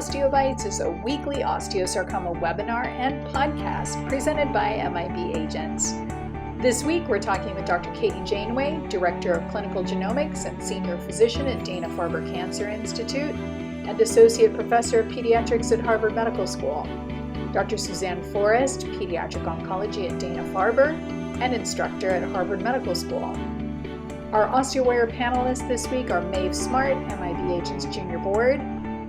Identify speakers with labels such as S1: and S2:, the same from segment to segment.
S1: OsteoBites is a weekly osteosarcoma webinar and podcast presented by MIB agents. This week, we're talking with Dr. Katie Janeway, Director of Clinical Genomics and Senior Physician at Dana-Farber Cancer Institute, and Associate Professor of Pediatrics at Harvard Medical School, Dr. Suzanne Forrest, Pediatric Oncology at Dana-Farber, and Instructor at Harvard Medical School. Our OsteoWarrior panelists this week are Maeve Smart, MIB Agents Junior Board,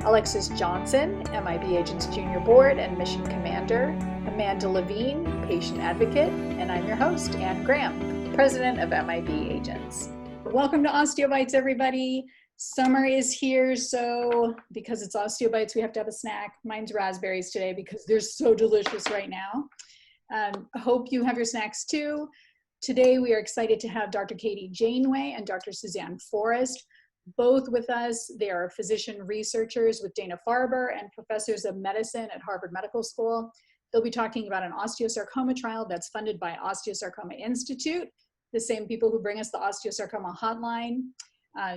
S1: Alexis Johnson, MIB Agents Junior Board and Mission Commander, Amanda Levine, Patient Advocate, and I'm your host, Anne Graham, President of MIB Agents. Welcome to OsteoBites, everybody. Summer is here, so because it's OsteoBites, we have to have a snack. Mine's raspberries today because they're so delicious right now. I hope you have your snacks too. Today, we are excited to have Dr. Katie Janeway and Dr. Suzanne Forrest both with us. They are physician researchers with Dana-Farber and professors of medicine at Harvard Medical School. They'll be talking about an osteosarcoma trial that's funded by Osteosarcoma Institute, the same people who bring us the osteosarcoma hotline.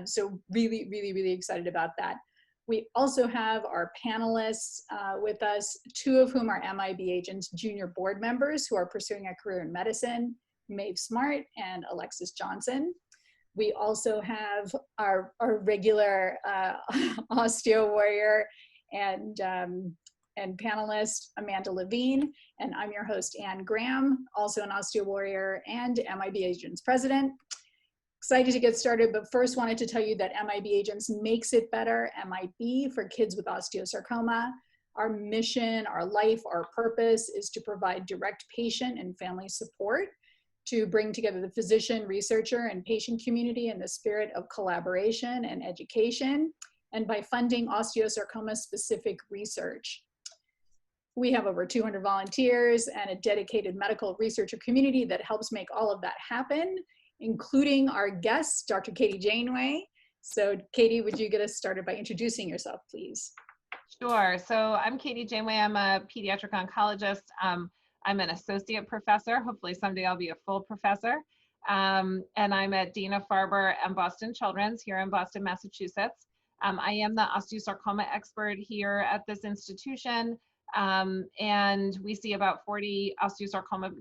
S1: So really excited about that. We also have our panelists with us, two of whom are MIB Agents Junior Board members who are pursuing a career in medicine, Maeve Smart and Alexis Johnson. We also have our regular OsteoWarrior and panelist, Amanda Levine, and I'm your host, Anne Graham, also an OsteoWarrior and MIB Agents President. Excited to get started, but first wanted to tell you that MIB Agents makes it better, MIB, for kids with osteosarcoma. Our mission, our life, our purpose is to provide direct patient and family support to bring together the physician, researcher, and patient community in the spirit of collaboration and education, and by funding osteosarcoma-specific research. We have over 200 volunteers and a dedicated medical researcher community that helps make all of that happen, including our guest, Dr. Katie Janeway. So Katie, would you get us started by introducing yourself, please?
S2: Sure. So I'm Katie Janeway. I'm a pediatric oncologist. I'm an associate professor. Hopefully someday I'll be a full professor. And I'm at Dana-Farber and Boston Children's here in Boston, Massachusetts. I am the osteosarcoma expert here at this institution. And we see about 40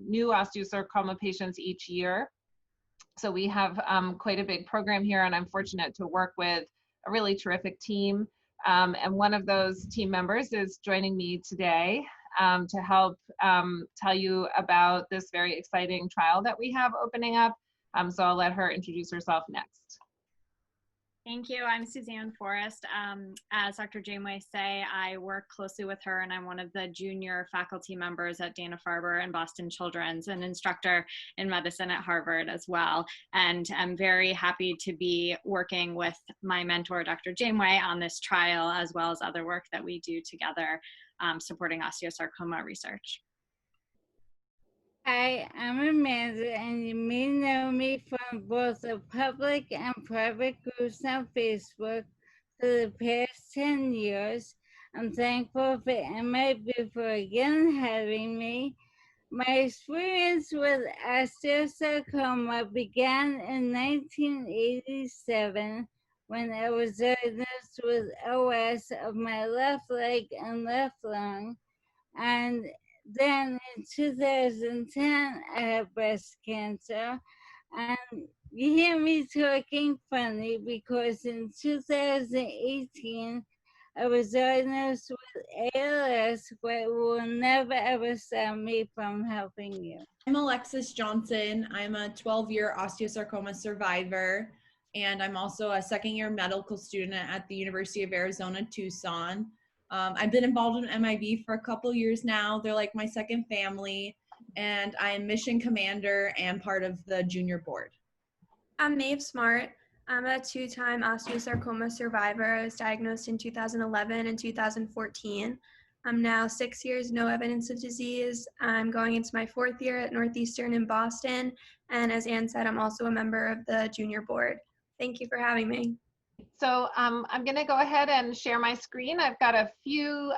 S2: new osteosarcoma patients each year. So we have quite a big program here, and I'm fortunate to work with a really terrific team. And one of those team members is joining me today to help tell you about this very exciting trial that we have opening up. So I'll let her introduce herself next.
S3: Thank you. I'm Suzanne Forrest. As Dr. Janeway say, I work closely with her, and I'm one of the junior faculty members at Dana-Farber and Boston Children's, an instructor in medicine at Harvard as well. And I'm very happy to be working with my mentor, Dr. Janeway, on this trial, as well as other work that we do together supporting osteosarcoma research.
S4: Hi, I'm Amanda, and you may know me from both the public and private groups on Facebook for the past 10 years. I'm thankful for MIB for again having me. My experience with osteosarcoma began in 1987 when I was diagnosed with OS of my left leg and left lung, and then in 2010, I had breast cancer. And you hear me talking funny because in 2018, I was diagnosed with ALS, but it will never ever stop me from helping you.
S5: I'm Alexis Johnson. I'm a 12-year osteosarcoma survivor, and I'm also a second-year medical student at the University of Arizona, Tucson. I've been involved in MIB for a couple years now. They're like my second family, and I'm mission commander and part of the junior board.
S6: I'm Maeve Smart. I'm a two-time osteosarcoma survivor. I was diagnosed in 2011 and 2014. I'm now 6 years, no evidence of disease. I'm going into my 4th year at Northeastern in Boston. And as Anne said, I'm also a member of the junior board. Thank you for having me.
S2: So I'm going to go ahead and share my screen. I've got a few,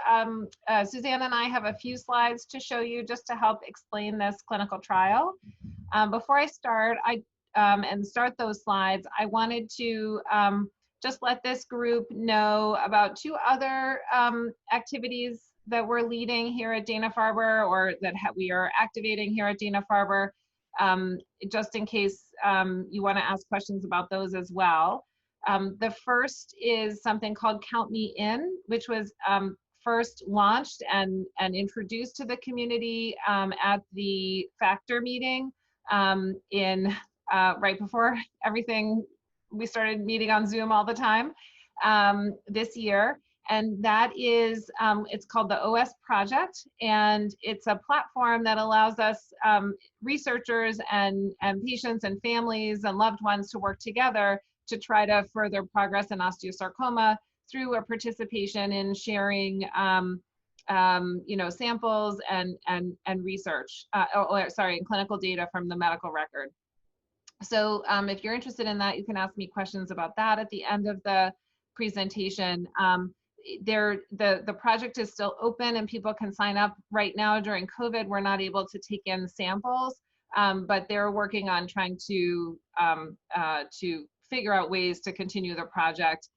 S2: Suzanne and I have a few slides to show you just to help explain this clinical trial. Before I start, and start those slides, I wanted to just let this group know about 2 other activities that we're leading here at Dana-Farber, or that we are activating here at Dana-Farber, just in case you want to ask questions about those as well. The first is something called Count Me In, which was first launched and introduced to the community at the Factor meeting right before everything. We started meeting on Zoom all the time this year. And that is, it's called the OS Project, and it's a platform that allows us researchers and patients and families and loved ones to work together to try to further progress in osteosarcoma through a participation in sharing samples and research, and clinical data from the medical record. So if you're interested in that, you can ask me questions about that at the end of the presentation. The project is still open and people can sign up. Right now during COVID, we're not able to take in samples, but they're working on trying to figure out ways to continue the project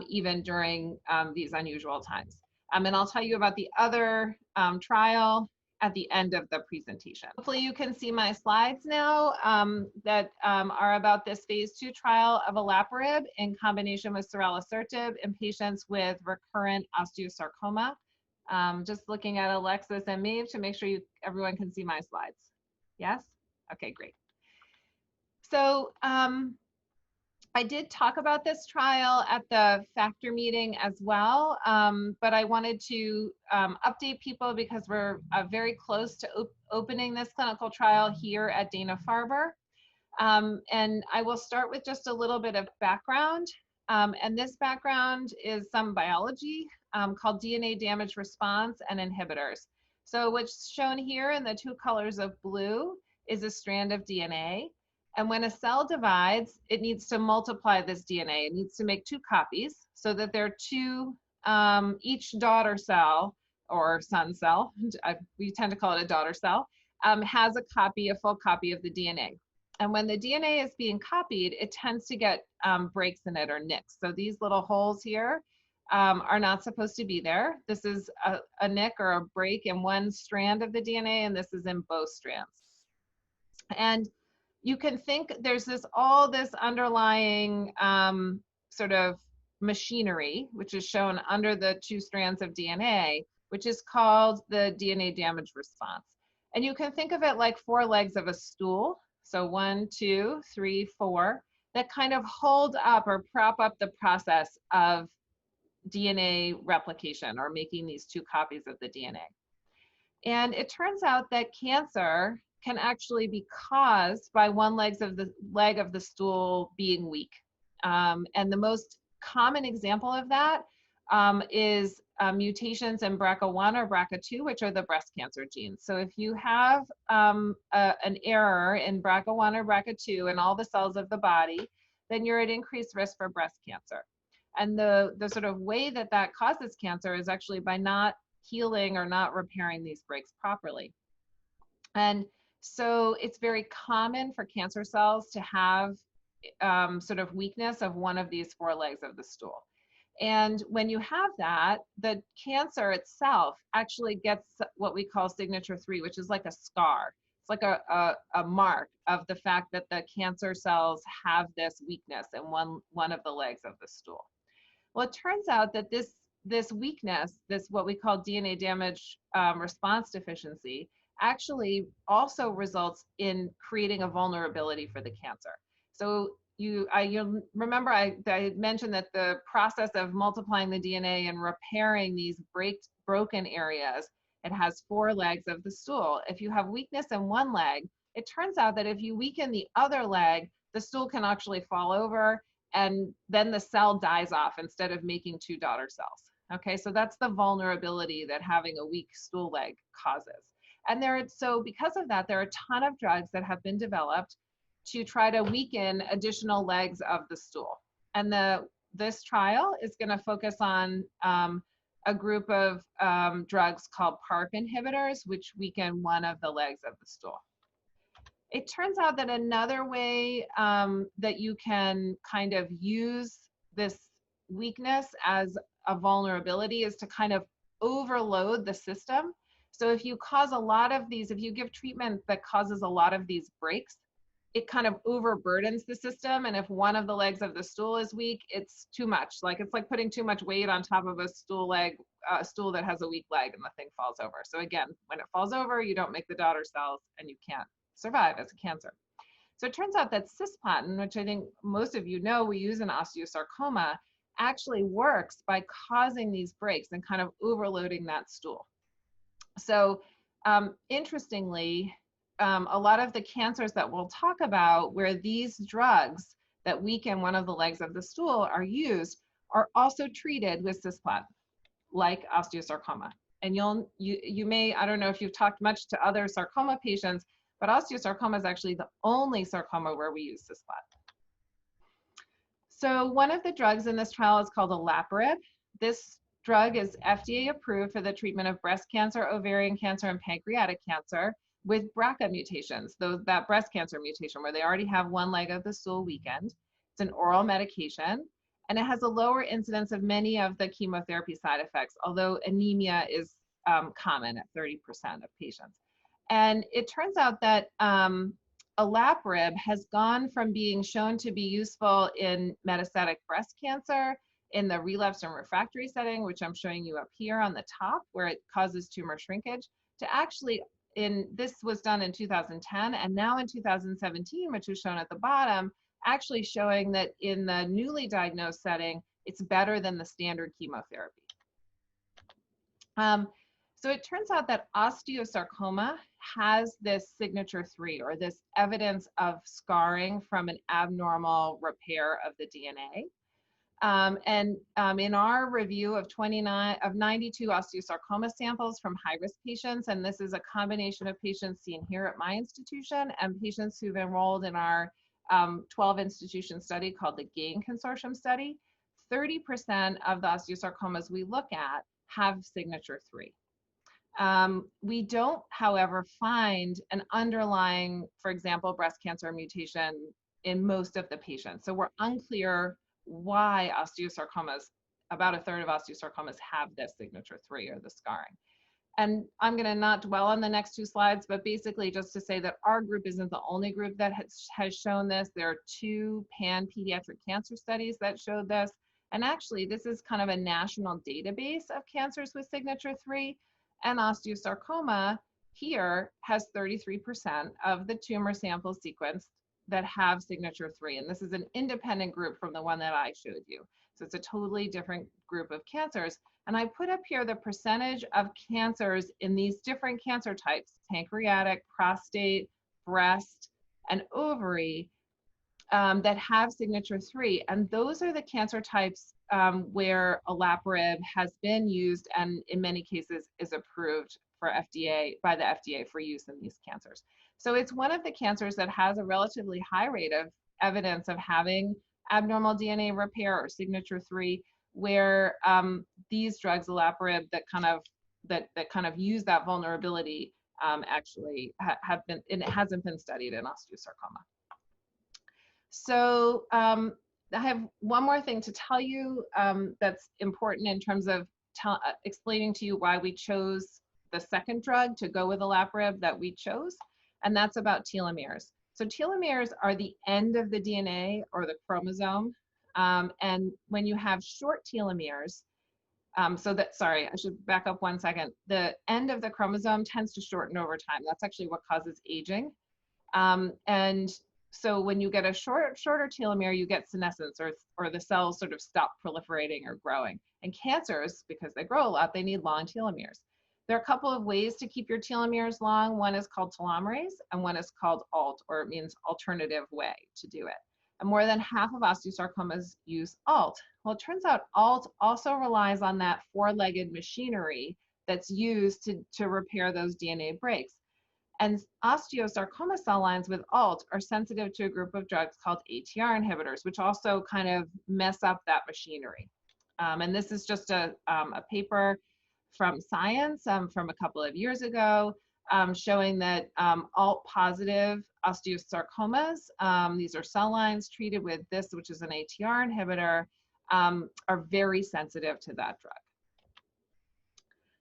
S2: even during these unusual times. And I'll tell you about the other trial at the end of the presentation. Hopefully you can see my slides now that are about this phase 2 trial of olaparib in combination with ceralasertib in patients with recurrent osteosarcoma. Just looking at Alexis and Maeve to make sure everyone can see my slides. Yes? Okay, great. So I did talk about this trial at the Factor meeting as well, but I wanted to update people because we're very close to opening this clinical trial here at Dana-Farber. And I will start with just a little bit of background. And this background is some biology called DNA damage response and inhibitors. So what's shown here in the 2 colors of blue is a strand of DNA. And when a cell divides, it needs to multiply this DNA. It needs to make 2 copies so that there are 2, each daughter cell or son cell, we tend to call it a daughter cell, has a full copy of the DNA. And when the DNA is being copied, it tends to get breaks in it or nicks. So these little holes here are not supposed to be there. This is a nick or a break in one strand of the DNA, and this is in both strands. And you can think there's all this underlying sort of machinery, which is shown under the 2 strands of DNA, which is called the DNA damage response. And you can think of it like 4 legs of a stool. So 1, 2, 3, 4, that kind of hold up or prop up the process of DNA replication or making these 2 copies of the DNA. And it turns out that cancer can actually be caused by one leg of the stool being weak. And the most common example of that is mutations in BRCA1 or BRCA2, which are the breast cancer genes. So if you have an error in BRCA1 or BRCA2 in all the cells of the body, then you're at increased risk for breast cancer. And the sort of way that causes cancer is actually by not healing or not repairing these breaks properly. And so it's very common for cancer cells to have sort of weakness of one of these 4 legs of the stool. And when you have that, the cancer itself actually gets what we call signature 3, which is like a scar. It's like a mark of the fact that the cancer cells have this weakness in one of the legs of the stool. Well, it turns out that this weakness, this what we call DNA damage response deficiency, actually also results in creating a vulnerability for the cancer. So you'll remember I mentioned that the process of multiplying the DNA and repairing these broken areas, it has 4 legs of the stool. If you have weakness in one leg, it turns out that if you weaken the other leg, the stool can actually fall over and then the cell dies off instead of making 2 daughter cells. Okay, so that's the vulnerability that having a weak stool leg causes. And so because of that, there are a ton of drugs that have been developed to try to weaken additional legs of the stool. And this trial is going to focus on a group of drugs called PARP inhibitors, which weaken one of the legs of the stool. It turns out that another way that you can kind of use this weakness as a vulnerability is to kind of overload the system. So if you cause a lot of these, if you give treatment that causes a lot of these breaks, it kind of overburdens the system. And if one of the legs of the stool is weak, it's too much. Like it's like putting too much weight on top of a stool that has a weak leg, and the thing falls over. So again, when it falls over, you don't make the daughter cells and you can't survive as a cancer. So it turns out that cisplatin, which I think most of you know we use in osteosarcoma, actually works by causing these breaks and kind of overloading that stool. So interestingly, a lot of the cancers that we'll talk about where these drugs that weaken one of the legs of the stool are used are also treated with cisplatin, like osteosarcoma. And you may, I don't know if you've talked much to other sarcoma patients, but osteosarcoma is actually the only sarcoma where we use cisplatin. So one of the drugs in this trial is called olaparib. This drug is FDA approved for the treatment of breast cancer, ovarian cancer, and pancreatic cancer with BRCA mutations, that breast cancer mutation where they already have one leg of the stool weakened. It's an oral medication, and it has a lower incidence of many of the chemotherapy side effects, although anemia is common at 30% of patients. And it turns out that olaparib has gone from being shown to be useful in metastatic breast cancer in the relapsed and refractory setting, which I'm showing you up here on the top, where it causes tumor shrinkage, to actually this was done in 2010, and now in 2017, which is shown at the bottom, actually showing that in the newly diagnosed setting, it's better than the standard chemotherapy. So it turns out that osteosarcoma has this signature 3, or this evidence of scarring from an abnormal repair of the DNA. In our review of 92 osteosarcoma samples from high-risk patients, and this is a combination of patients seen here at my institution and patients who've enrolled in our 12-institution study called the GAIN Consortium study, 30% of the osteosarcomas we look at have signature 3. We don't, however, find an underlying, for example, breast cancer mutation in most of the patients. So we're unclear why osteosarcomas, about a third of osteosarcomas have this signature 3 or the scarring. And I'm going to not dwell on the next 2 slides, but basically just to say that our group isn't the only group that has shown this. There are 2 pan-pediatric cancer studies that showed this. And actually, this is kind of a national database of cancers with signature 3. And osteosarcoma here has 33% of the tumor sample sequenced that have signature 3. And this is an independent group from the one that I showed you. So it's a totally different group of cancers. And I put up here the percentage of cancers in these different cancer types, pancreatic, prostate, breast, and ovary, that have signature 3. And those are the cancer types where olaparib has been used and in many cases is approved for by the FDA for use in these cancers. So it's one of the cancers that has a relatively high rate of evidence of having abnormal DNA repair or signature 3, where these drugs, olaparib, that kind of use that vulnerability actually have been, and it hasn't been studied in osteosarcoma. So I have one more thing to tell you that's important in terms of explaining to you why we chose the second drug to go with olaparib that we chose, and that's about telomeres. So telomeres are the end of the DNA or the chromosome, and when you have short telomeres, sorry, I should back up 1 second. The end of the chromosome tends to shorten over time. That's actually what causes aging. And so when you get a shorter telomere, you get senescence, or the cells sort of stop proliferating or growing. And cancers, because they grow a lot, they need long telomeres. There are a couple of ways to keep your telomeres long. One is called telomerase, and one is called ALT, or it means alternative way to do it. And more than half of osteosarcomas use ALT. Well, it turns out ALT also relies on that 4-legged machinery that's used to repair those DNA breaks. And osteosarcoma cell lines with ALT are sensitive to a group of drugs called ATR inhibitors, which also kind of mess up that machinery. And this is just a paper from Science from a couple of years ago, showing that ALT-positive osteosarcomas, these are cell lines treated with this, which is an ATR inhibitor, are very sensitive to that drug.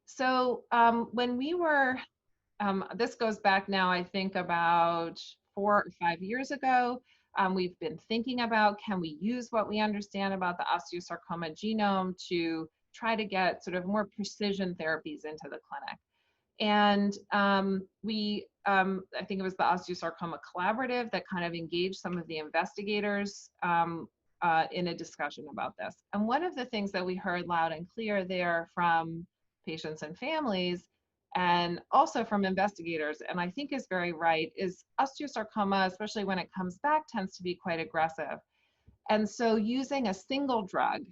S2: So when we were, this goes back now, I think about 4 or 5 years ago, we've been thinking about, can we use what we understand about the osteosarcoma genome to try to get sort of more precision therapies into the clinic? And I think it was the Osteosarcoma Collaborative that kind of engaged some of the investigators in a discussion about this. And one of the things that we heard loud and clear there from patients and families, and also from investigators, and I think is very right, is osteosarcoma, especially when it comes back, tends to be quite aggressive. And so using a single drug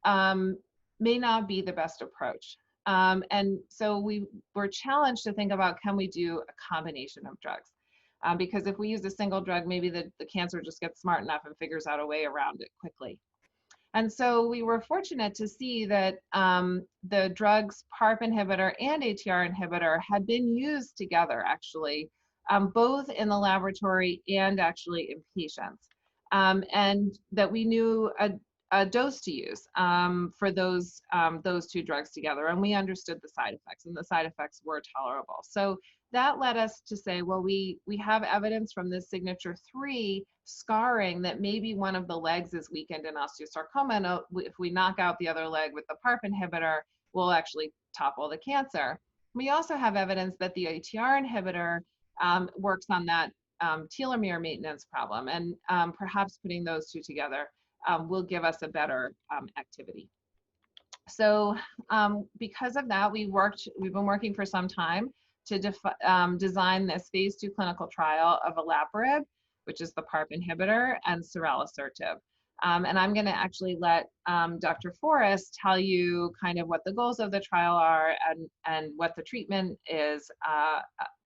S2: may not be the best approach. And so we were challenged to think about, can we do a combination of drugs? Because if we use a single drug, maybe the cancer just gets smart enough and figures out a way around it quickly. And so we were fortunate to see that the drugs PARP inhibitor and ATR inhibitor had been used together, actually, both in the laboratory and actually in patients. And that we knew a dose to use for those two drugs together, and we understood the side effects, and the side effects were tolerable. So that led us to say, well, we have evidence from this signature 3 scarring that maybe one of the legs is weakened in osteosarcoma, and if we knock out the other leg with the PARP inhibitor, we'll actually topple the cancer. We also have evidence that the ATR inhibitor works on that telomere maintenance problem, and perhaps putting those two together will give us a better activity. So because of that, we've been working for some time to design this phase 2 clinical trial of olaparib, which is the PARP inhibitor, and ceralasertib. And I'm going to actually let Dr. Forrest tell you kind of what the goals of the trial are and what the treatment is.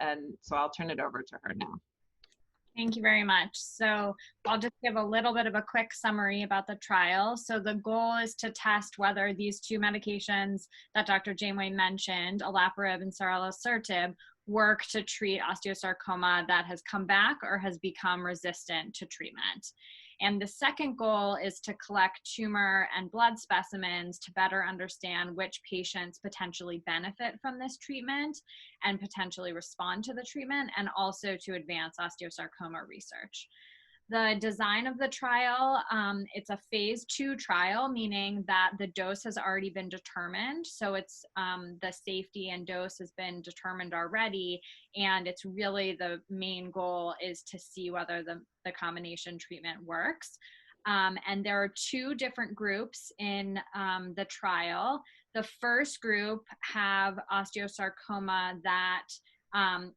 S2: And so I'll turn it over to her now.
S3: Thank you very much. So I'll just give a little bit of a quick summary about the trial. So the goal is to test whether these 2 medications that Dr. Janeway mentioned, olaparib and ceralasertib, work to treat osteosarcoma that has come back or has become resistant to treatment. And the second goal is to collect tumor and blood specimens to better understand which patients potentially benefit from this treatment and potentially respond to the treatment, and also to advance osteosarcoma research. The design of the trial, it's a phase 2 trial, meaning that the dose has already been determined. So it's the safety and dose has been determined already. And it's really the main goal is to see whether the combination treatment works. And there are 2 different groups in the trial. The first group have osteosarcoma that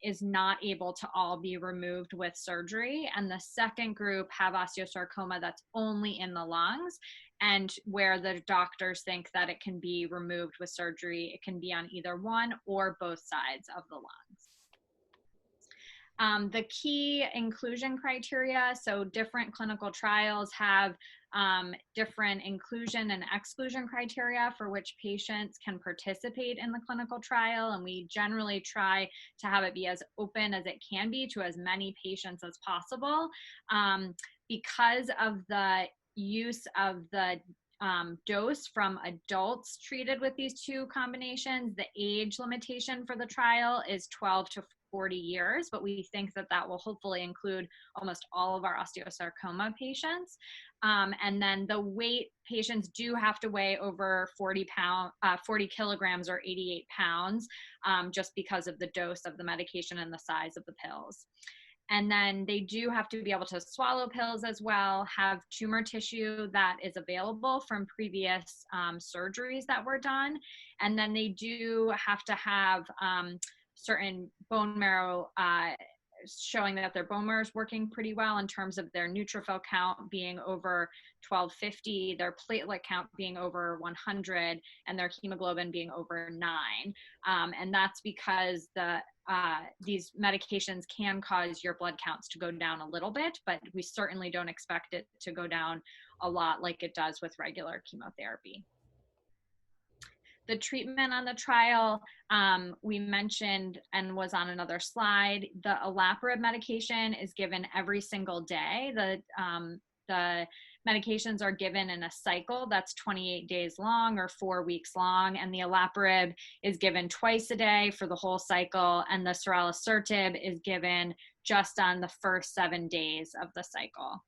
S3: is not able to all be removed with surgery. And the second group have osteosarcoma that's only in the lungs, and where the doctors think that it can be removed with surgery. It can be on either one or both sides of the lungs. The key inclusion criteria, so different clinical trials have different inclusion and exclusion criteria for which patients can participate in the clinical trial, and we generally try to have it be as open as it can be to as many patients as possible. Because of the use of the dose from adults treated with these 2 combinations, the age limitation for the trial is 12 to 40 years, but we think that that will hopefully include almost all of our osteosarcoma patients. And then the weight, patients do have to weigh over 40 kilograms or 88 pounds, just because of the dose of the medication and the size of the pills. And then they do have to be able to swallow pills as well, have tumor tissue that is available from previous surgeries that were done. And then they do have to have certain bone marrow showing that their bone marrow is working pretty well in terms of their neutrophil count being over 1250, their platelet count being over 100, and their hemoglobin being over 9. And that's because these medications can cause your blood counts to go down a little bit, but we certainly don't expect it to go down a lot like it does with regular chemotherapy. The treatment on the trial, we mentioned and was on another slide. The olaparib medication is given every single day. The medications are given in a cycle that's 28 days long or 4 weeks long, and the olaparib is given twice a day for the whole cycle, and the ceralasertib is given just on the first 7 days of the cycle.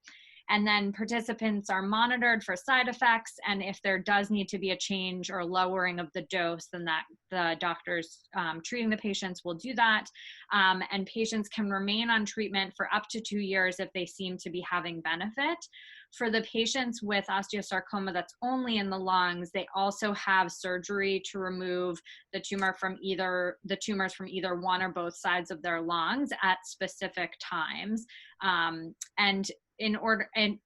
S3: And then participants are monitored for side effects, and if there does need to be a change or lowering of the dose, then that the doctors treating the patients will do that. And patients can remain on treatment for up to 2 years if they seem to be having benefit. For the patients with osteosarcoma that's only in the lungs, they also have surgery to remove the tumors from either one or both sides of their lungs at specific times. And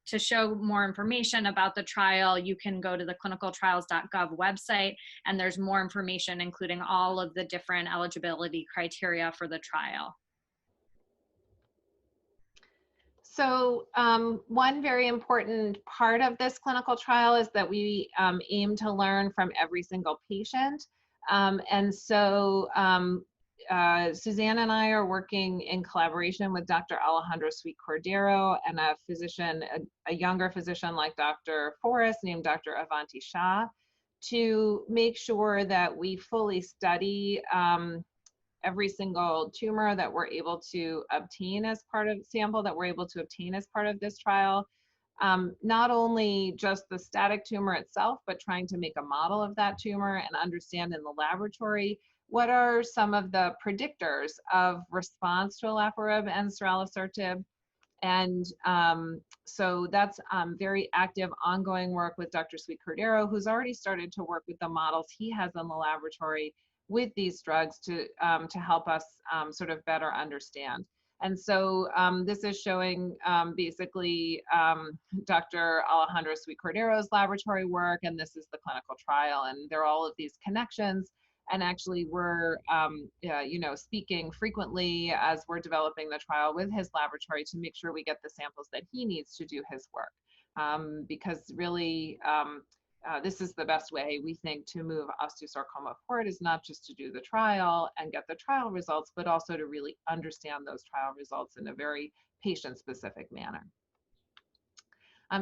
S3: to show more information about the trial, you can go to the clinicaltrials.gov website, and there's more information, including all of the different eligibility criteria for the trial.
S2: So one very important part of this clinical trial is that we aim to learn from every single patient. Suzanne and I are working in collaboration with Dr. Alejandro Sweet-Cordero and a physician, a younger physician like Dr. Forrest named Dr. Avanti Shah, to make sure that we fully study every single tumor that we're able to obtain as part of sample that we're able to obtain as part of this trial. Not only just the static tumor itself, but trying to make a model of that tumor and understand in the laboratory what are some of the predictors of response to olaparib and ceralasertib. And so that's very active ongoing work with Dr. Sweet-Cordero, who's already started to work with the models he has in the laboratory with these drugs to help us sort of better understand. And so this is showing basically Dr. Alejandro Sweet-Cordero's laboratory work, and this is the clinical trial, and there are all of these connections. And actually we're, speaking frequently as we're developing the trial with his laboratory to make sure we get the samples that he needs to do his work. Because really, this is the best way we think to move osteosarcoma forward, is not just to do the trial and get the trial results, but also to really understand those trial results in a very patient-specific manner.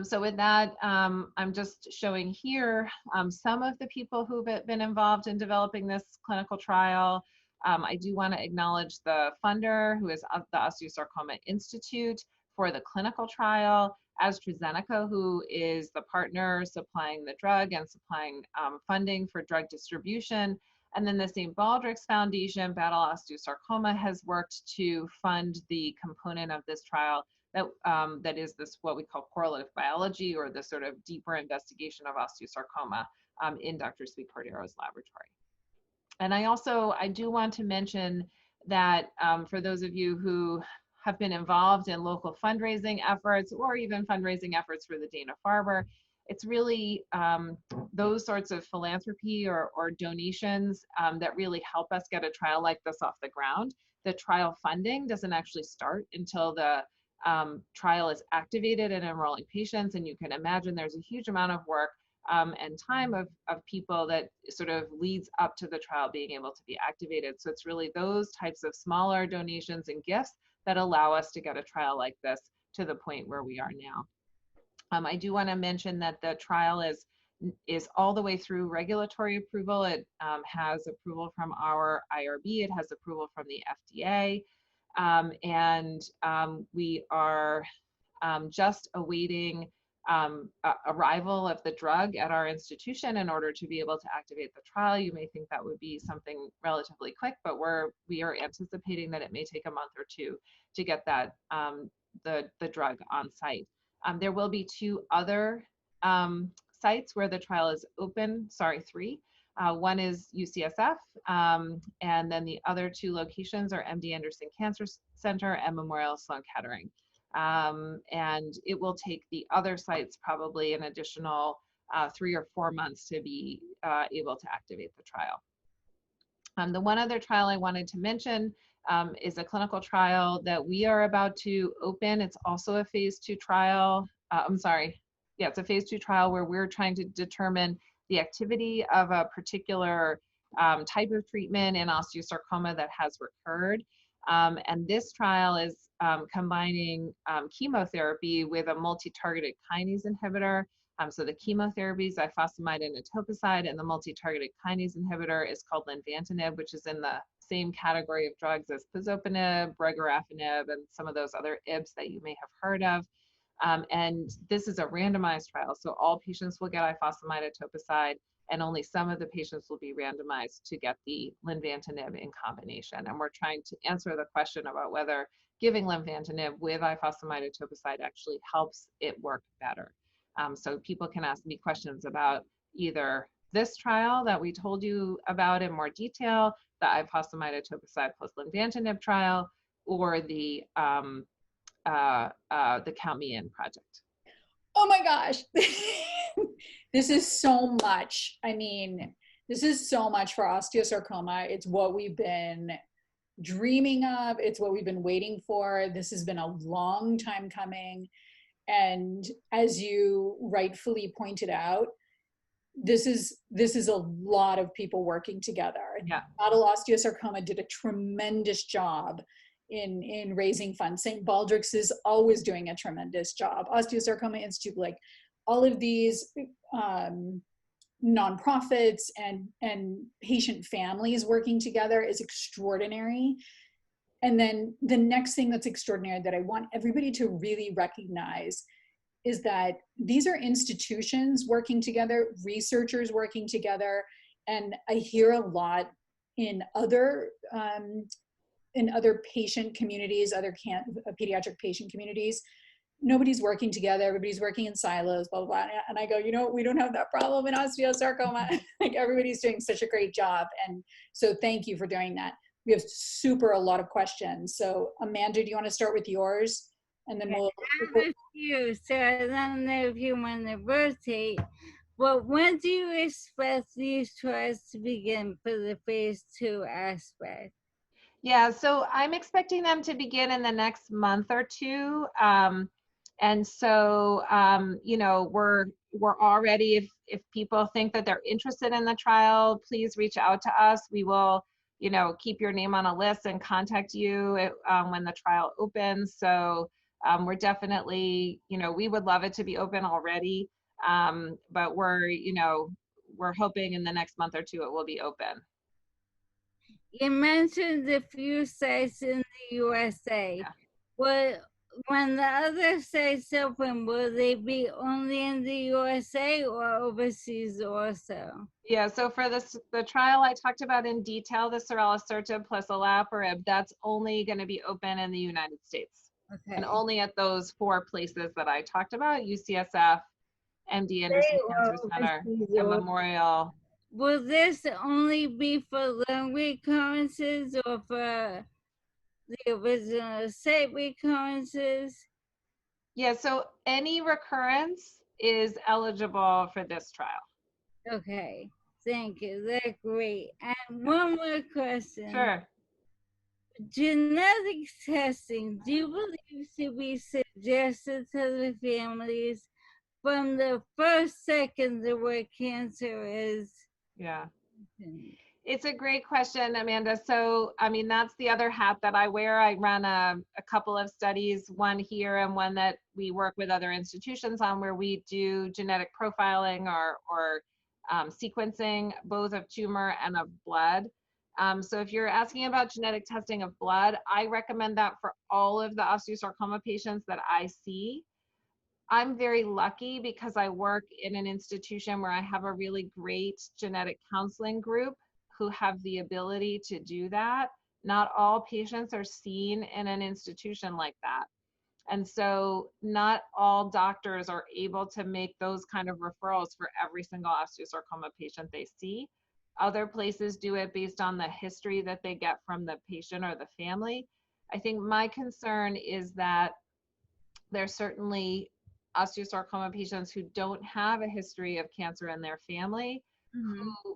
S2: So with that, I'm just showing here some of the people who've been involved in developing this clinical trial. I do want to acknowledge the funder, who is the Osteosarcoma Institute for the clinical trial, AstraZeneca, who is the partner supplying the drug and supplying funding for drug distribution. And then the St. Baldrick's Foundation, Battle Osteosarcoma, has worked to fund the component of this trial that is this, what we call correlative biology, or the sort of deeper investigation of osteosarcoma in Dr. Sweet-Cordero's laboratory. And I do want to mention that for those of you who have been involved in local fundraising efforts or even fundraising efforts for the Dana-Farber, it's really those sorts of philanthropy or donations that really help us get a trial like this off the ground. The trial funding doesn't actually start until the trial is activated and enrolling patients, and you can imagine there's a huge amount of work and time of people that sort of leads up to the trial being able to be activated. So it's really those types of smaller donations and gifts that allow us to get a trial like this to the point where we are now. I do want to mention that the trial is all the way through regulatory approval. It has approval from our IRB, it has approval from the FDA, and we are just awaiting arrival of the drug at our institution in order to be able to activate the trial. You may think that would be something relatively quick, but we are anticipating that it may take a month or two to get that the drug on site. There will be 2 other sites where the trial is open, three. One is UCSF, and then the other 2 locations are MD Anderson Cancer Center and Memorial Sloan Kettering. And it will take the other sites probably an additional 3 or 4 months to be able to activate the trial. The one other trial I wanted to mention is a clinical trial that we are about to open. It's also a phase 2 trial. It's a phase 2 trial where we're trying to determine the activity of a particular type of treatment in osteosarcoma that has recurred. And this trial is combining chemotherapy with a multi-targeted kinase inhibitor. So the chemotherapy is ifosfamide and etoposide, and the multi-targeted kinase inhibitor is called lenvatinib, which is in the same category of drugs as pazopanib, regorafenib, and some of those other IBs that you may have heard of. And this is a randomized trial, so all patients will get ifosfamide etoposide, and only some of the patients will be randomized to get the lenvatinib in combination. And we're trying to answer the question about whether giving lenvatinib with ifosfamide etoposide actually helps it work better. So people can ask me questions about either this trial that we told you about in more detail, the ifosfamide etoposide plus lenvatinib trial, or the Count Me In project.
S1: Oh my gosh. This is so much. I mean, this is so much for osteosarcoma. It's what we've been dreaming of. It's what we've been waiting for. This has been a long time coming. And as you rightfully pointed out, this is a lot of people working together.
S2: Yeah.
S1: Model Osteosarcoma did a tremendous job in raising funds. St. Baldrick's is always doing a tremendous job. Osteosarcoma Institute, like all of these nonprofits and patient families working together is extraordinary. And then the next thing that's extraordinary that I want everybody to really recognize is that these are institutions working together, researchers working together, and I hear a lot in other patient communities, other pediatric patient communities. Nobody's working together, everybody's working in silos, blah, blah, blah. And I go, you know, we don't have that problem in osteosarcoma. Like everybody's doing such a great job. And so thank you for doing that. We have a lot of questions. So Amanda, do you want to start with yours? And then we'll.
S4: I have a few, so I don't know if you want to rotate. But when do you expect these trials to begin for the phase 2 aspect?
S2: Yeah, so I'm expecting them to begin in the next month or two. And so, you know, we're already, if people think that they're interested in the trial, please reach out to us. We will, you know, keep your name on a list and contact you when the trial opens. So we're definitely, you know, we would love it to be open already, but we're, you know, we're hoping in the next month or two it will be open.
S4: You mentioned a few sites in the USA.
S2: Yeah.
S4: When the other sites open, will they be only in the USA or overseas also?
S2: Yeah, so for the trial I talked about in detail, the ceralasertib plus olaparib, that's only going to be open in the United States.
S4: Okay.
S2: And only at those 4 places that I talked about, UCSF, MD Anderson Cancer Center, and Memorial.
S4: Will this only be for lung recurrences or for the original site recurrences?
S2: Yeah, so any recurrence is eligible for this trial.
S4: Okay, thank you. That's great. And one more question.
S2: Sure.
S4: Genetic testing, do you believe should be suggested to the families from the first second of what cancer is?
S2: Yeah. It's a great question, Amanda. So, I mean, that's the other hat that I wear. I run a couple of studies, one here and one that we work with other institutions on, where we do genetic profiling or sequencing, both of tumor and of blood. So if you're asking about genetic testing of blood, I recommend that for all of the osteosarcoma patients that I see. I'm very lucky because I work in an institution where I have a really great genetic counseling group who have the ability to do that. Not all patients are seen in an institution like that. And so not all doctors are able to make those kind of referrals for every single osteosarcoma patient they see. Other places do it based on the history that they get from the patient or the family. I think my concern is that there's certainly osteosarcoma patients who don't have a history of cancer in their family,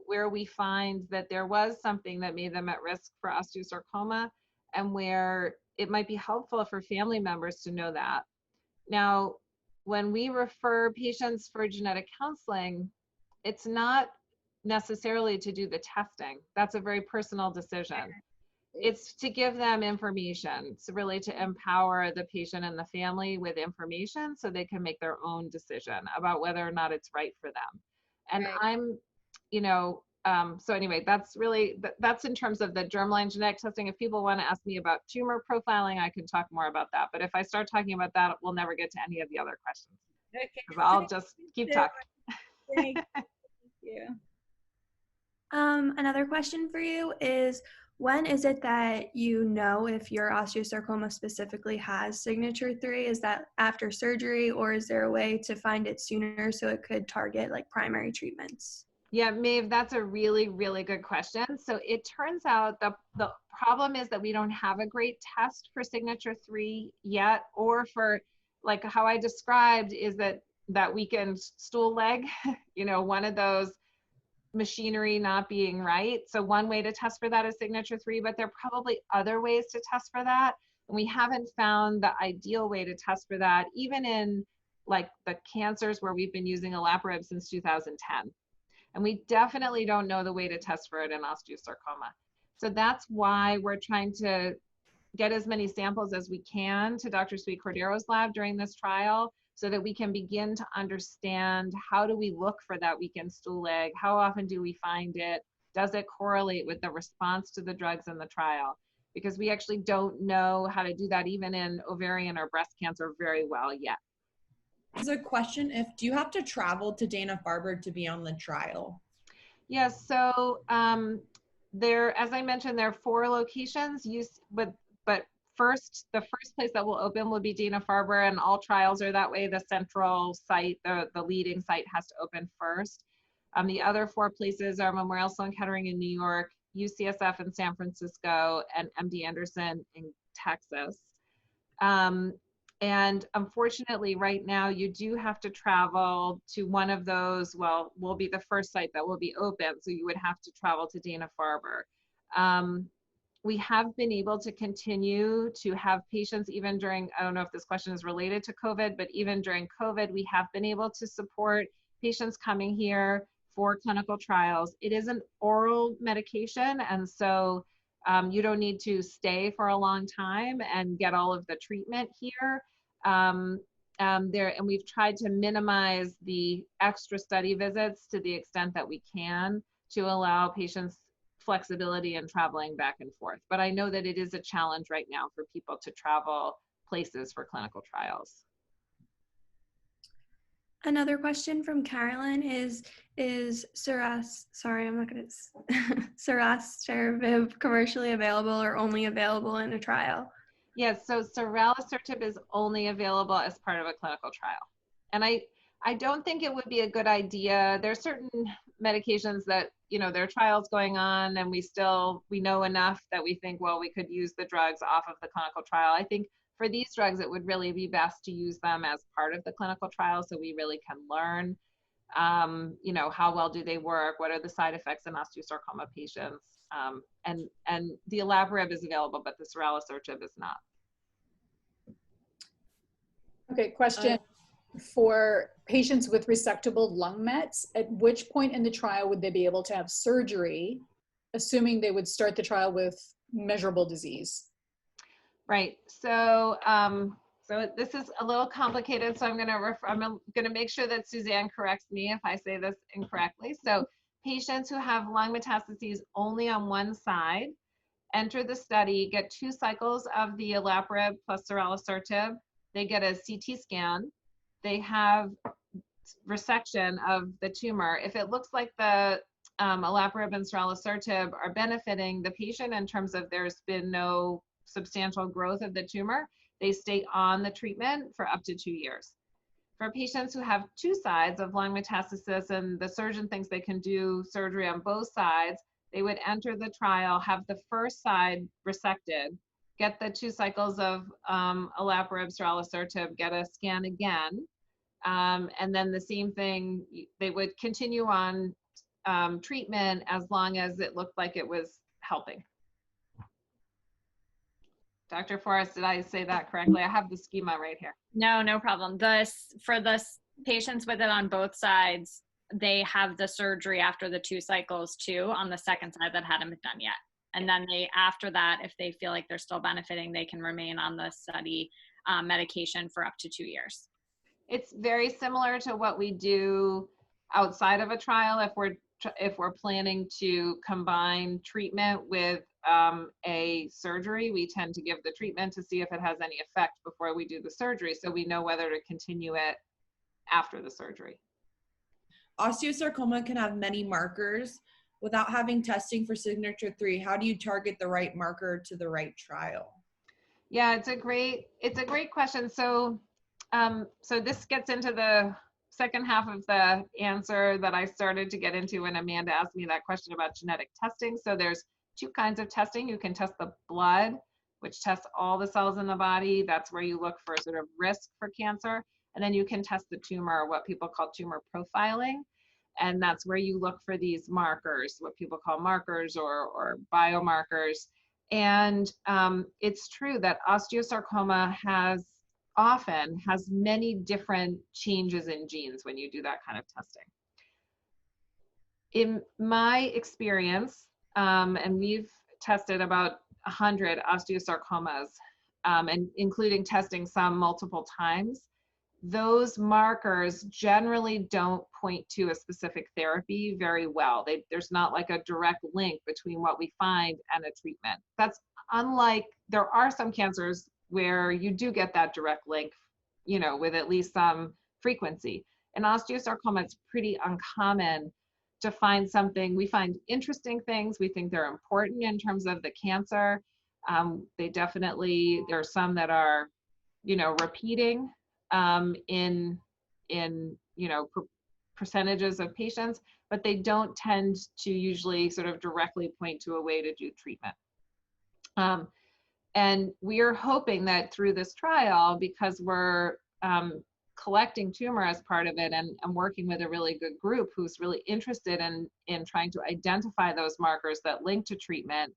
S2: where we find that there was something that made them at risk for osteosarcoma, and where it might be helpful for family members to know that. Now, when we refer patients for genetic counseling, it's not necessarily to do the testing. That's a very personal decision. it's to give them information. It's really to empower the patient and the family with information so they can make their own decision about whether or not it's right for them. And I'm, you know, so anyway, that's really, that's in terms of the germline genetic testing. If people want to ask me about tumor profiling, I can talk more about that. But if I start talking about that, we'll never get to any of the other questions.
S4: Okay.
S2: I'll just keep talking.
S4: Thank you.
S6: Another question for you is, when is it that you know if your osteosarcoma specifically has signature 3? Is that after surgery, or is there a way to find it sooner so it could target like primary treatments?
S2: Yeah, Maeve, that's a really, really good question. So it turns out the problem is that we don't have a great test for signature 3 yet, or for like how I described is that weakened stool leg, you know, one of those machinery not being right. So one way to test for that is signature 3, but there are probably other ways to test for that. And we haven't found the ideal way to test for that, even in like the cancers where we've been using olaparib since 2010. And we definitely don't know the way to test for it in osteosarcoma. So that's why we're trying to get as many samples as we can to Dr. Sweet Cordero's lab during this trial, so that we can begin to understand, how do we look for that weakened stool leg? How often do we find it? Does it correlate with the response to the drugs in the trial? Because we actually don't know how to do that even in ovarian or breast cancer very well yet.
S5: There's a question, do you have to travel to Dana-Farber to be on the trial?
S2: Yes, so there, as I mentioned, there are 4 locations, but the first place that will open will be Dana-Farber, and all trials are that way. The central site, the leading site, has to open first. The other 4 places are Memorial Sloan Kettering in New York, UCSF in San Francisco, and MD Anderson in Texas. And unfortunately, right now, you do have to travel to one of those. Well, will be the first site that will be open, so you would have to travel to Dana-Farber. We have been able to continue to have patients even during, I don't know if this question is related to COVID, but even during COVID, we have been able to support patients coming here for clinical trials. It is an oral medication, and so you don't need to stay for a long time and get all of the treatment here. And we've tried to minimize the extra study visits to the extent that we can to allow patients flexibility in traveling back and forth. But I know that it is a challenge right now for people to travel places for clinical trials.
S6: Another question from Carolyn is Seraserviv commercially available or only available in a trial?
S2: Yes, so ceralasertib is only available as part of a clinical trial. And I don't think it would be a good idea. There are certain medications that, you know, there are trials going on, and we know enough that we think, well, we could use the drugs off of the clinical trial. I think for these drugs, it would really be best to use them as part of the clinical trial, so we really can learn, you know, how well do they work, what are the side effects in osteosarcoma patients, and the olaparib is available, but the ceralasertib is not.
S1: Okay, question. For patients with resectable lung mets, at which point in the trial would they be able to have surgery, assuming they would start the trial with measurable disease?
S2: Right. So, so this is a little complicated. So I'm gonna make sure that Suzanne corrects me if I say this incorrectly. So patients who have lung metastases only on one side enter the study, get 2 cycles of the olaparib plus ceralasertib. They get a CT scan. They have resection of the tumor. If it looks like the olaparib and ceralasertib are benefiting the patient in terms of there's been no substantial growth of the tumor, they stay on the treatment for up to 2 years. For patients who have 2 sides of lung metastasis and the surgeon thinks they can do surgery on both sides, they would enter the trial, have the first side resected, get the 2 cycles of olaparib, ceralasertib, get a scan again, and then the same thing, they would continue on treatment as long as it looked like it was helping. Dr. Forrest, did I say that correctly? I have the schema right here.
S3: No problem. For the patients with it on both sides, they have the surgery after the 2 cycles too on the second side that hadn't been done yet. And then after that, if they feel like they're still benefiting, they can remain on the study medication for up to 2 years.
S2: It's very similar to what we do outside of a trial if we're planning to combine treatment with a surgery. We tend to give the treatment to see if it has any effect before we do the surgery, so we know whether to continue it after the surgery.
S5: Osteosarcoma can have many markers. Without having testing for signature 3, how do you target the right marker to the right trial?
S2: Yeah, it's a great question. So so this gets into the second half of the answer that I started to get into when Amanda asked me that question about genetic testing. So there's 2 kinds of testing. You can test the blood, which tests all the cells in the body. That's where you look for sort of risk for cancer. And then you can test the tumor, what people call tumor profiling. And that's where you look for these markers, what people call markers or biomarkers. And it's true that osteosarcoma often has many different changes in genes when you do that kind of testing. In my experience, and we've tested about 100 osteosarcomas, and including testing some multiple times, those markers generally don't point to a specific therapy very well. There's not like a direct link between what we find and a treatment. That's unlike, there are some cancers where you do get that direct link, you know, with at least some frequency. In osteosarcoma, it's pretty uncommon to find something. We find interesting things. We think they're important in terms of the cancer. There are some that are, you know, repeating in you know, percentages of patients, but they don't tend to usually sort of directly point to a way to do treatment. And we are hoping that through this trial, because we're collecting tumor as part of it and working with a really good group who's really interested in trying to identify those markers that link to treatment,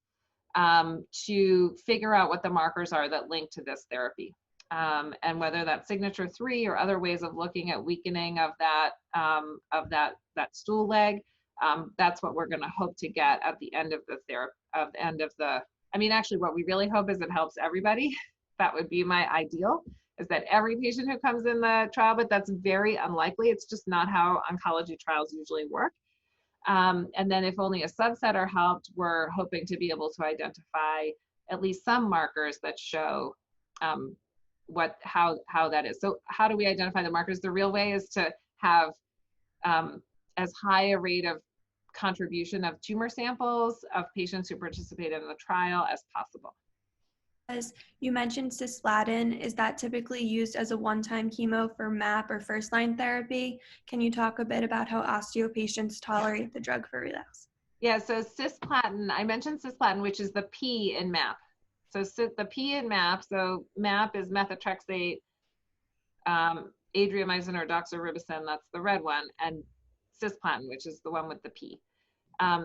S2: to figure out what the markers are that link to this therapy. And whether that's signature 3 or other ways of looking at weakening of that stool leg, that's what we're going to hope to get at the end of the I mean, actually, what we really hope is it helps everybody. That would be my ideal, is that every patient who comes in the trial, but that's very unlikely. It's just not how oncology trials usually work. And then if only a subset are helped, we're hoping to be able to identify at least some markers that show how that is. So how do we identify the markers? The real way is to have as high a rate of contribution of tumor samples of patients who participate in the trial as possible.
S6: As you mentioned cisplatin, is that typically used as a one-time chemo for MAP or first-line therapy? Can you talk a bit about how osteo patients tolerate the drug for relapse?
S2: Yeah, so cisplatin, I mentioned cisplatin, which is the P in MAP. So the P in MAP, so MAP is methotrexate, adriamycin or doxorubicin, that's the red one, and cisplatin, which is the one with the P.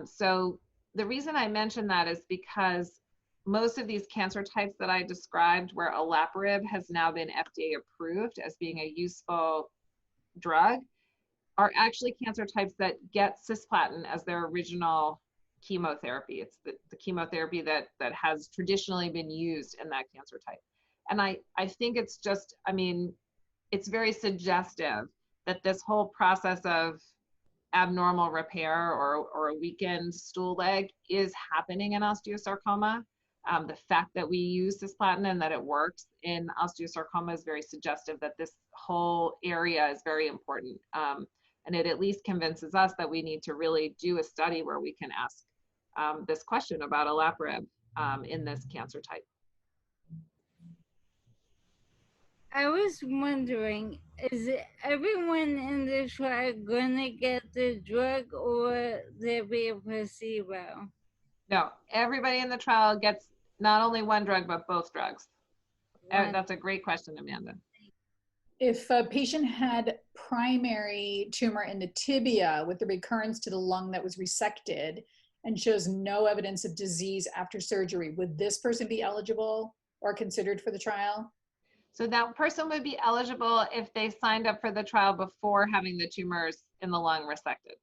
S2: So the reason I mention that is because most of these cancer types that I described where olaparib has now been FDA approved as being a useful drug are actually cancer types that get cisplatin as their original chemotherapy. It's the chemotherapy that has traditionally been used in that cancer type. And I think it's just, I mean, it's very suggestive that this whole process of abnormal repair or a weakened stool leg is happening in osteosarcoma. The fact that we use cisplatin and that it works in osteosarcoma is very suggestive that this whole area is very important. And it at least convinces us that we need to really do a study where we can ask this question about olaparib in this cancer type.
S4: I was wondering, is everyone in the trial going to get the drug or there be a placebo?
S2: No, everybody in the trial gets not only one drug, but both drugs. That's a great question, Amanda.
S1: If a patient had primary tumor in the tibia with the recurrence to the lung that was resected and shows no evidence of disease after surgery, would this person be eligible or considered for the trial?
S2: So that person would be eligible if they signed up for the trial before having the tumors in the lung resected.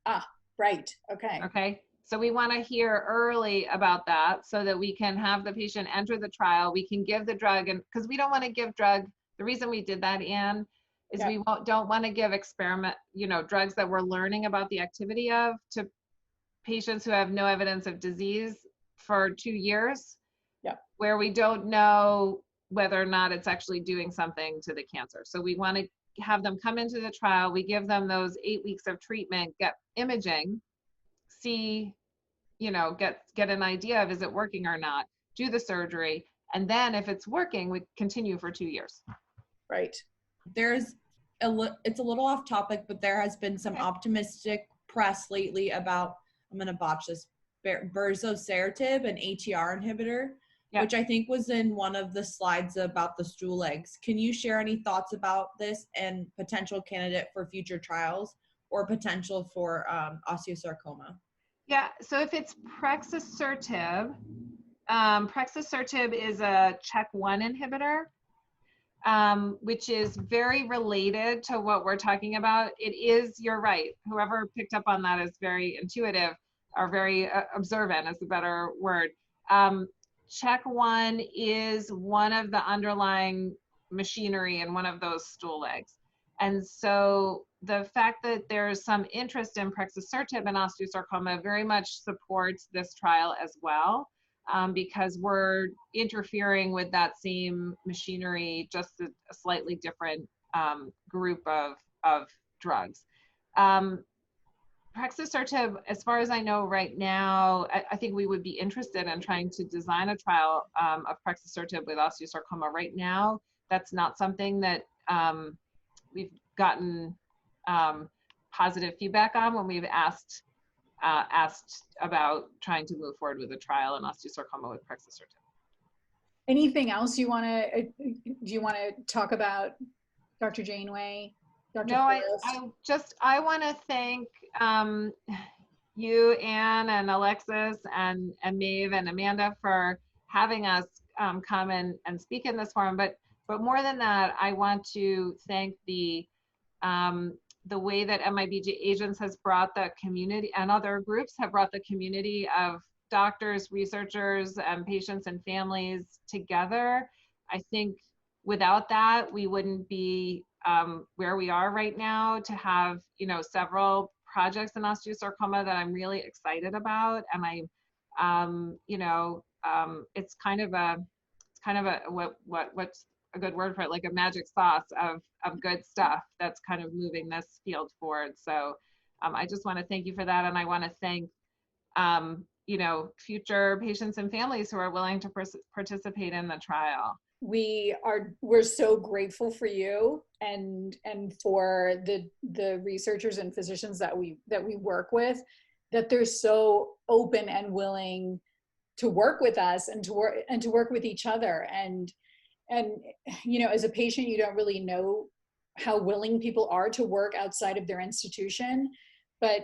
S1: Ah, right. Okay.
S2: Okay. So we want to hear early about that so that we can have the patient enter the trial. We can give the drug, and because we don't want to give drug, the reason we did that, Anne, is we don't want to give drugs that we're learning about the activity of to patients who have no evidence of disease for 2 years, where we don't know whether or not it's actually doing something to the cancer. So we want to have them come into the trial. We give them those 8 weeks of treatment, get imaging, see, get an idea of is it working or not, do the surgery, and then if it's working, we continue for 2 years.
S1: Right.
S5: It's a little off topic, but there has been some optimistic press lately about, I'm going to botch this, berzosertib, an ATR inhibitor, which I think was in one of the slides about the stool eggs. Can you share any thoughts about this and potential candidate for future trials or potential for osteosarcoma?
S2: Yeah, so if it's prexasertib, prexasertib is a CHEK1 inhibitor, which is very related to what we're talking about. It is, you're right, whoever picked up on that is very intuitive, or very observant is a better word. CHEK1 is one of the underlying machinery in one of those stool legs. And so the fact that there's some interest in prexasertib and osteosarcoma very much supports this trial as well, because we're interfering with that same machinery, just a slightly different group of drugs. Prexasertib, as far as I know right now, I think we would be interested in trying to design a trial of prexasertib with osteosarcoma. Right now, that's not something that we've gotten positive feedback on when we've asked about trying to move forward with a trial in osteosarcoma with prexasertib.
S1: Anything else do you want to talk about, Dr. Janeway? Dr.
S2: No,
S1: Forrest?
S2: I want to thank you, Anne, and Alexis, and Maeve, and Amanda for having us come and speak in this forum. But more than that, I want to thank the way that MIBG Agents has brought the community, and other groups have brought the community of doctors, researchers, and patients and families together. I think without that, we wouldn't be where we are right now, to have several projects in osteosarcoma that I'm really excited about, and it's kind of a what's a good word for it, like a magic sauce of good stuff that's kind of moving this field forward. So I just want to thank you for that, and I want to thank future patients and families who are willing to participate in the trial.
S1: We're so grateful for you and for the researchers and physicians that we work with, that they're so open and willing to work with us and to work with each other. And as a patient, you don't really know how willing people are to work outside of their institution, but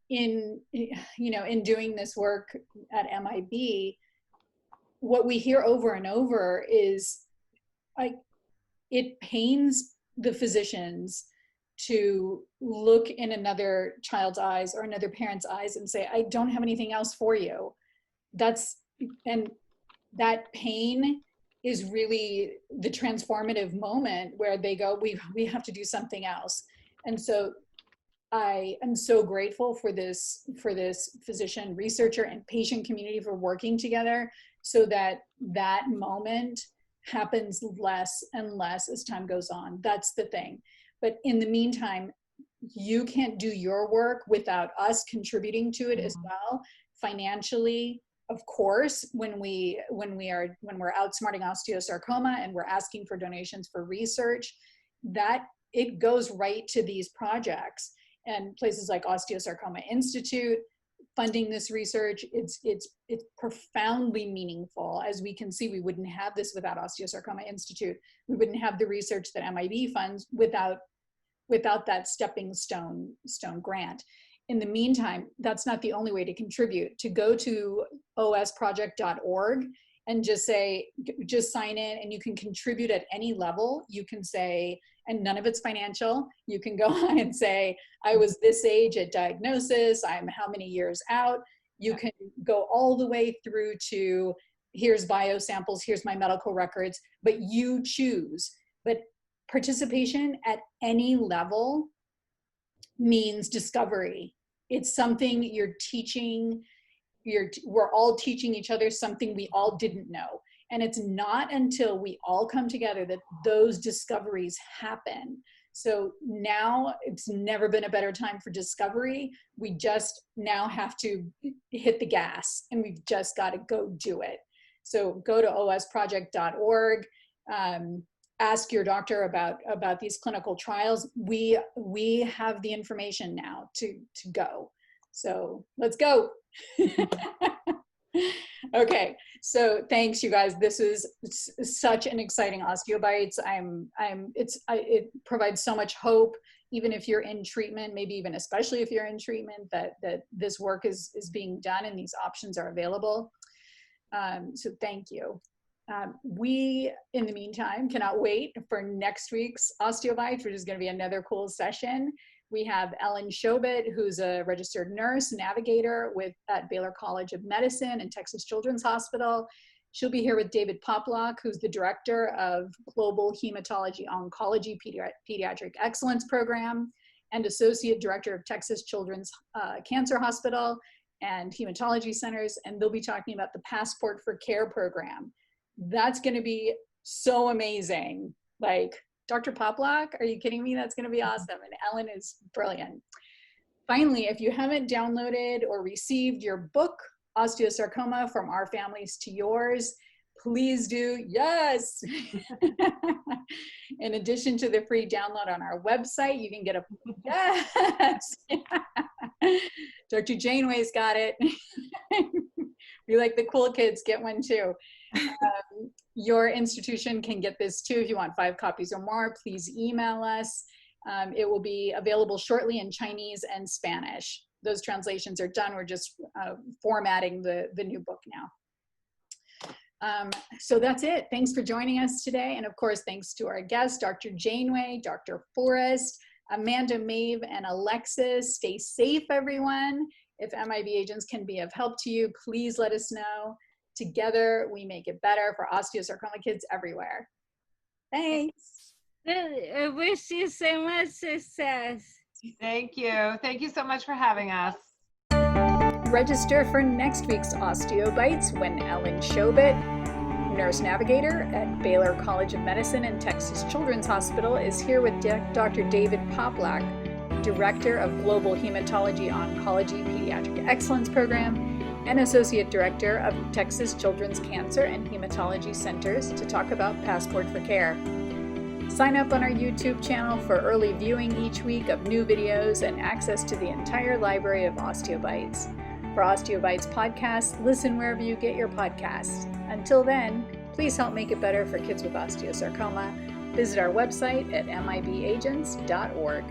S1: in doing this work at MIB, what we hear over and over is, it pains the physicians to look in another child's eyes or another parent's eyes and say, I don't have anything else for you. And that pain is really the transformative moment where they go, we have to do something else. And so I am so grateful for this physician, researcher, and patient community for working together, so that moment happens less and less as time goes on. That's the thing. But in the meantime, you can't do your work without us contributing to it as well, financially. Of course, when we're outsmarting osteosarcoma and we're asking for donations for research, that it goes right to these projects. And places like Osteosarcoma Institute funding this research, it's profoundly meaningful. As we can see, we wouldn't have this without Osteosarcoma Institute. We wouldn't have the research that MIB funds without that stepping stone grant. In the meantime, that's not the only way to contribute. To go to osproject.org and just sign in, and you can contribute at any level. You can say, and none of it's financial, you can go on and say, I was this age at diagnosis, I'm how many years out, You can go all the way through to here's biosamples, here's my medical records, but you choose. But participation at any level means discovery. It's something you're teaching, we're all teaching each other something we all didn't know. And it's not until we all come together that those discoveries happen. So now it's never been a better time for discovery. We just now have to hit the gas, and we've just got to go do it. So go to osproject.org, ask your doctor about these clinical trials. We have the information now to go. So let's go. Okay, so thanks, you guys. This is such an exciting OsteoBites. It provides so much hope, even if you're in treatment, maybe even especially if you're in treatment, that this work is being done and these options are available. So thank you. We, in the meantime, cannot wait for next week's OsteoBites, which is going to be another cool session. We have Ellen Shobet, who's a registered nurse, navigator at Baylor College of Medicine and Texas Children's Hospital. She'll be here with David Poplack, who's the director of Global Hematology-Oncology Pediatric Excellence Program and associate director of Texas Children's Cancer Hospital and Hematology Centers. And they'll be talking about the Passport for Care program. That's going to be so amazing. Like, Dr. Poplack, are you kidding me? That's going to be awesome. And Ellen is brilliant. Finally, if you haven't downloaded or received your book, Osteosarcoma From Our Families to Yours, please do. Yes. In addition to the free download on our website, you can get a, yes. Dr. Janeway's got it. We like the cool kids, get one too. Your institution can get this too. If you want 5 copies or more, please email us. It will be available shortly in Chinese and Spanish. Those translations are done. We're just formatting the new book now. So that's it. Thanks for joining us today. And of course, thanks to our guests, Dr. Janeway, Dr. Forrest, Amanda, Maeve, and Alexis. Stay safe, everyone. If MIB agents can be of help to you, please let us know. Together, we make it better for osteosarcoma kids everywhere. Thanks.
S4: I wish you so much success.
S2: Thank you. Thank you so much for having us.
S1: Register for next week's OsteoBites when Ellen Shobet, nurse navigator at Baylor College of Medicine and Texas Children's Hospital, is here with Dr. David Poplack, director of Global Hematology-Oncology Pediatric Excellence Program and Associate Director of Texas Children's Cancer and Hematology Centers, to talk about Passport for Care. Sign up on our YouTube channel for early viewing each week of new videos and access to the entire library of OsteoBites. For OsteoBites podcasts, listen wherever you get your podcasts. Until then, please help make it better for kids with osteosarcoma. Visit our website at mibagents.org.